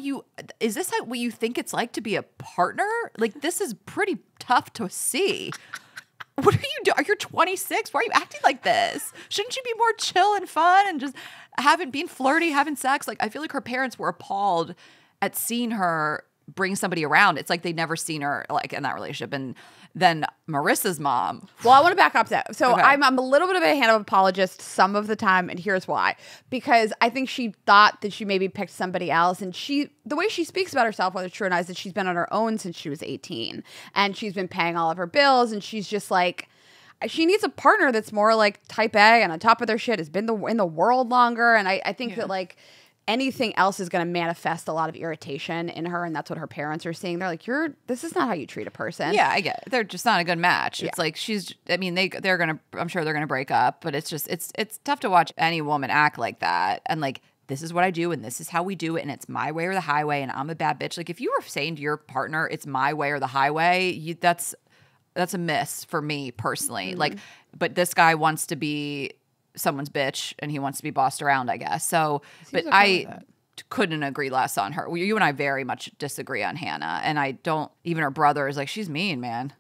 C: is this what you think it's like to be a partner? Like, this is pretty tough to see. What are you doing? You're 26. Why are you acting like this? Shouldn't you be more chill and fun and just being flirty, having sex? Like, I feel like her parents were appalled at seeing her bring somebody around. It's like they'd never seen her like in that relationship. And then Marissa's mom.
B: Well, I want to back up that. So
C: Okay.
B: I'm a little bit of a Hannah apologist some of the time, and here's why. Because I think she thought that she maybe picked somebody else, and the way she speaks about herself, whether it's true or not, is that she's been on her own since she was 18, and she's been paying all of her bills, and she's just like, she needs a partner that's more like type A and on top of their shit, has been in the world longer, and I think that like anything else is going to manifest a lot of irritation in her, and that's what her parents are seeing. They're like, this is not how you treat a person.
C: Yeah, I get it. They're just not a good match.
B: Yeah.
C: It's like I'm sure they're gonna break up, but it's just it's tough to watch any woman act like that and like, this is what I do and this is how we do it and it's my way or the highway and I'm a bad bitch. Like if you were saying to your partner it's my way or the highway, that's a miss for me personally. Like, but this guy wants to be someone's bitch and he wants to be bossed around, I guess. So, but I couldn't agree less on her. You and I very much disagree on Hannah, and I don't. Even her brother is like, she's mean, man.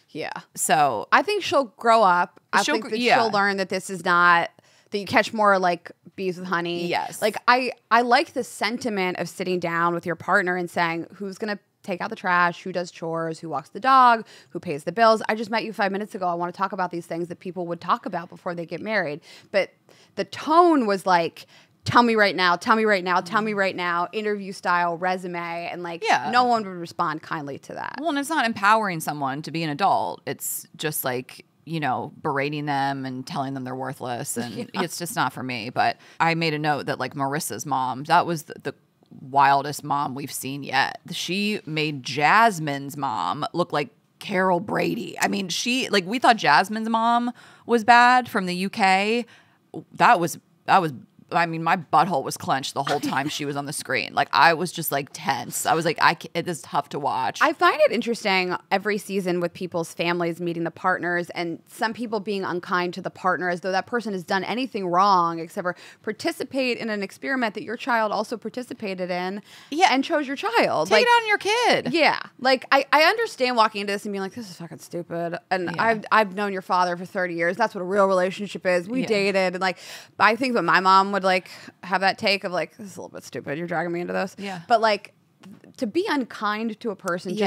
B: Yeah.
C: So
B: I think she'll grow up. I think that she'll learn that this is not, that you catch more like bees with honey.
C: Yes.
B: Like I like the sentiment of sitting down with your partner and saying, who's going to take out the trash, who does chores, who walks the dog, who pays the bills. I just met you 5 minutes ago. I want to talk about these things that people would talk about before they get married. But the tone was like, tell me right now, tell me right now, tell me right now, interview style, resume. And like, no one would respond kindly to that.
C: Well, and it's not empowering someone to be an adult. It's just like, you know, berating them and telling them they're worthless. And it's just not for me. But I made a note that like Marissa's mom, that was the wildest mom we've seen yet. She made Jasmine's mom look like Carol Brady. I mean, we thought Jasmine's mom was bad from the UK. That was I mean, my butthole was clenched the whole time she was on the screen. Like, I was just like tense. I was like, it is tough to watch.
B: I find it interesting every season with people's families meeting the partners and some people being unkind to the partner as though that person has done anything wrong except for participate in an experiment that your child also participated in and chose your child.
C: Take it out on your kid.
B: Yeah. Like, I understand walking into this and being like, this is fucking stupid. And I've known your father for 30 years. That's what a real relationship is. We dated. And like, I think that my mom would like have that take of like, this is a little bit stupid, you're dragging me into this.
C: Yeah.
B: But like, to be unkind to a person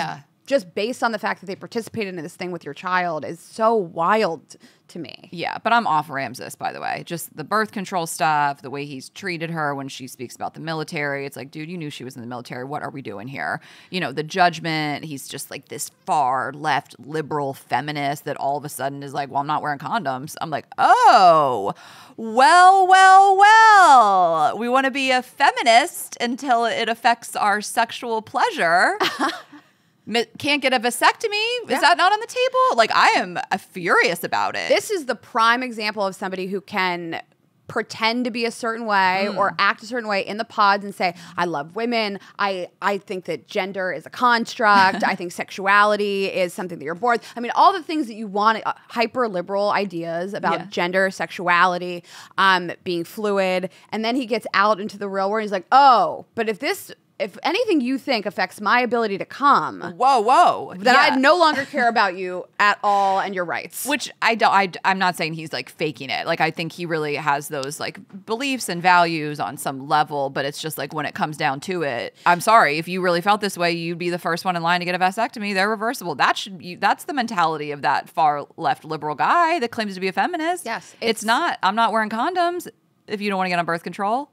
B: just based on the fact that they participated in this thing with your child is so wild to me.
C: Yeah, but I'm off Ramses, by the way. Just the birth control stuff, the way he's treated her when she speaks about the military. It's like, dude, you knew she was in the military. What are we doing here? You know, the judgment. He's just like this far left liberal feminist that all of a sudden is like, well, I'm not wearing condoms. I'm like, oh, well. We want to be a feminist until it affects our sexual pleasure. Can't get a vasectomy? Is that not on the table? Like, I am furious about it.
B: This is the prime example of somebody who can pretend to be a certain way or act a certain way in the pods and say, I love women. I think that gender is a construct. I think sexuality is something that you're born. I mean, all the things that you want, hyper liberal ideas about gender, sexuality, being fluid. And then he gets out into the real world. He's like, oh, but if anything you think affects my ability to come, then I no longer care about you at all and your rights.
C: Which I'm not saying he's like faking it. Like, I think he really has those like beliefs and values on some level, but it's just like when it comes down to it, I'm sorry, if you really felt this way, you'd be the first one in line to get a vasectomy. They're reversible. That's the mentality of that far left liberal guy that claims to be a feminist.
B: Yes.
C: It's not. I'm not wearing condoms if you don't want to get on birth control.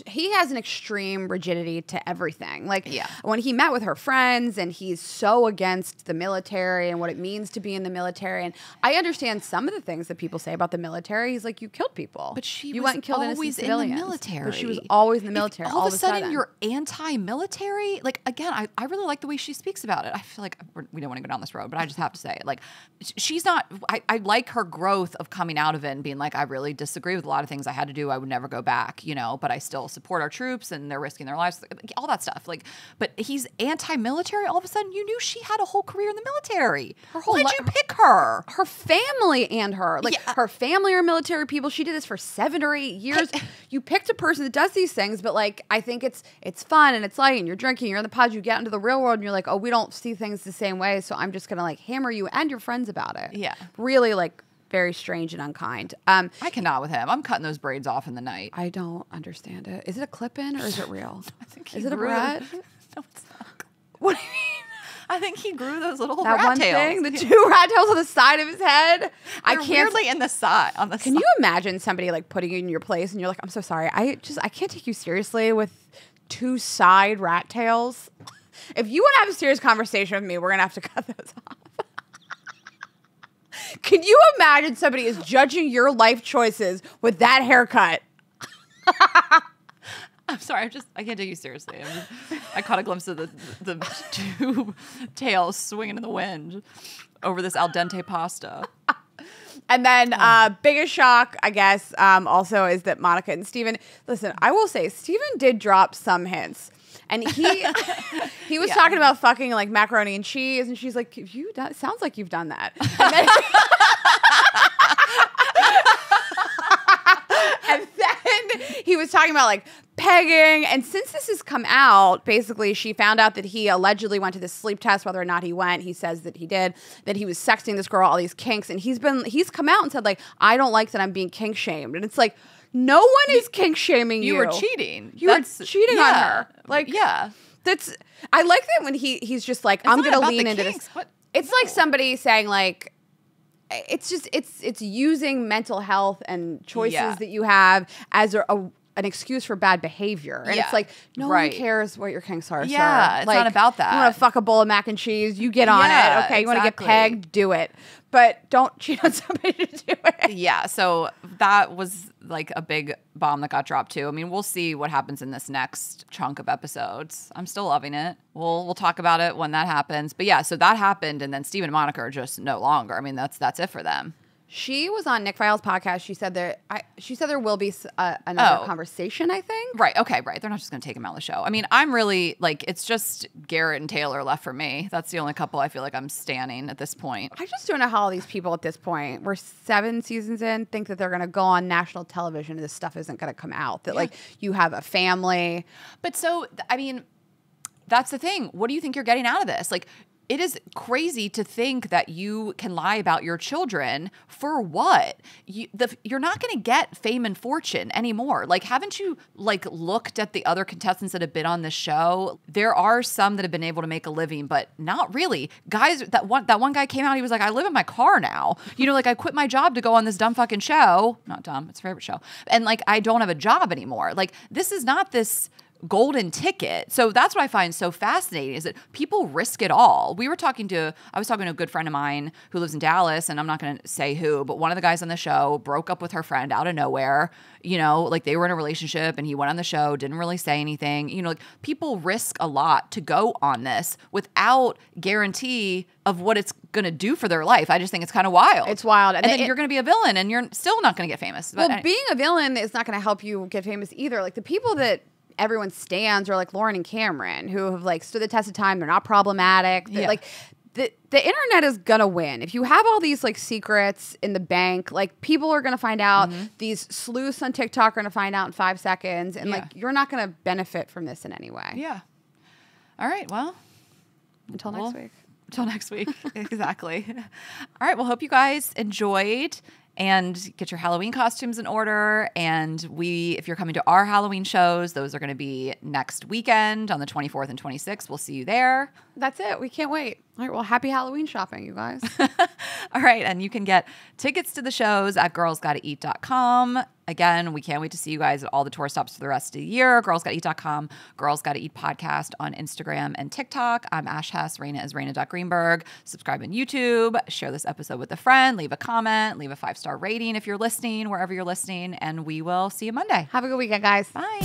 B: He has an extreme rigidity to everything. Like when he met with her friends and he's so against the military and what it means to be in the military. And I understand some of the things that people say about the military. He's like, you killed people.
C: But
B: you went and killed innocent civilians.
C: In the military.
B: But she was always in the military.
C: All of a sudden you're anti-military. Like, again, I really like the way she speaks about it. I feel like we don't want to go down this road, but I just have to say it. Like, she's not, I like her growth of coming out of it and being like, I really disagree with a lot of things I had to do. I would never go back, you know, but I still support our troops and they're risking their lives, all that stuff. Like, but he's anti-military. All of a sudden, you knew she had a whole career in the military. Why'd you pick her?
B: Her family and her. Like, her family are military people. She did this for 7 or 8 years. You picked a person that does these things, but like, I think it's fun and it's light and you're drinking, you're in the pods, you get into the real world and you're like, oh, we don't see things the same way, so I'm just gonna like hammer you and your friends about it.
C: Yeah.
B: Really like very strange and unkind.
C: I cannot with him. I'm cutting those braids off in the night.
B: I don't understand it. Is it a clip-in or is it real?
C: I think
B: is it a Brett?
C: No, it's not.
B: What do you mean?
C: I think he grew those little
B: That
C: rat
B: one
C: tails.
B: thing, the 2 rat tails on the side of his head. I
C: They're
B: can't.
C: weirdly in the side on the
B: Can
C: side.
B: you imagine somebody like putting you in your place and you're like, I'm so sorry. I can't take you seriously with 2 side rat tails. If you want to have a serious conversation with me, we're going to have to cut those off. Can you imagine somebody is judging your life choices with that haircut?
C: I'm sorry, I can't take you seriously. I caught a glimpse of the 2 tails swinging in the wind over this al dente pasta.
B: And then biggest shock, I guess, also is that Monica and Steven, listen, I will say Steven did drop some hints. And he was talking about fucking like macaroni and cheese, and she's like, sounds like you've done that. And then he was talking about like pegging. And since this has come out, basically she found out that he allegedly went to this sleep test, whether or not he went. He says that he did, that he was sexting this girl all these kinks. And he's come out and said like, I don't like that I'm being kink shamed. And it's like, no one is kink shaming you.
C: You were cheating.
B: You were cheating on her. Like,
C: yeah.
B: I like that when he's just like, I'm going to lean into this. It's like somebody saying like, it's using mental health and choices that you have as an excuse for bad behavior. And it's like, no one cares what your kinks are,
C: yeah,
B: sir.
C: it's
B: like,
C: not about that.
B: You want to fuck a bowl of mac and cheese, you get on it. Okay, you want to get pegged, do it. But don't cheat on somebody to do it.
C: Yeah, so that was like a big bomb that got dropped too. I mean, we'll see what happens in this next chunk of episodes. I'm still loving it. We'll talk about it when that happens. But yeah, so that happened, and then Steven and Monica are just no longer. I mean, that's it for them.
B: She was on Nick Viall's podcast. She said there will be another conversation, I think.
C: Right. Okay. Right. They're not just going to take him out of the show. I mean, I'm really like, it's just Garrett and Taylor left for me. That's the only couple I feel like I'm standing at this point.
B: I just don't know how all these people at this point, we're 7 seasons in, think that they're going to go on national television and this stuff isn't going to come out. That like you have a family.
C: But so, I mean, that's the thing. What do you think you're getting out of this? Like, it is crazy to think that you can lie about your children for what? You're not going to get fame and fortune anymore. Like, haven't you like looked at the other contestants that have been on the show? There are some that have been able to make a living, but not really. Guys, that one guy came out. He was like, I live in my car now. You know, like I quit my job to go on this dumb fucking show. Not dumb. It's a favorite show. And like, I don't have a job anymore. Like, this is not this golden ticket. So that's what I find so fascinating is that people risk it all. I was talking to a good friend of mine who lives in Dallas, and I'm not going to say who, but one of the guys on the show broke up with her friend out of nowhere. You know, like they were in a relationship and he went on the show, didn't really say anything. You know, like people risk a lot to go on this without guarantee of what it's going to do for their life. I just think it's kind of wild.
B: It's wild.
C: And then you're going to be a villain and you're still not going to get famous.
B: Well, being a villain is not going to help you get famous either. Like the people that everyone stands are like Lauren and Cameron, who have like stood the test of time. They're not problematic. Like the internet is gonna win. If you have all these like secrets in the bank, like people are gonna find out. These sleuths on TikTok are gonna find out in 5 seconds, and like you're not gonna benefit from this in any way.
C: Yeah. All right. Well,
B: until next week.
C: Until next week. Exactly. All right. Well, hope you guys enjoyed. And get your Halloween costumes in order. And if you're coming to our Halloween shows, those are going to be next weekend on the 24th and 26th. We'll see you there.
B: That's it. We can't wait. All right. Well, happy Halloween shopping, you guys.
C: All right. And you can get tickets to the shows at girlsgottaeat.com. Again, we can't wait to see you guys at all the tour stops for the rest of the year. Girlsgottaeat.com, Girls Gotta Eat podcast on Instagram and TikTok. I'm Ash Hess. Raina is Raina.Greenberg. Subscribe on YouTube. Share this episode with a friend. Leave a comment. Leave a 5-star rating if you're listening, wherever you're listening. And we will see you Monday.
B: Have a good weekend, guys.
C: Bye.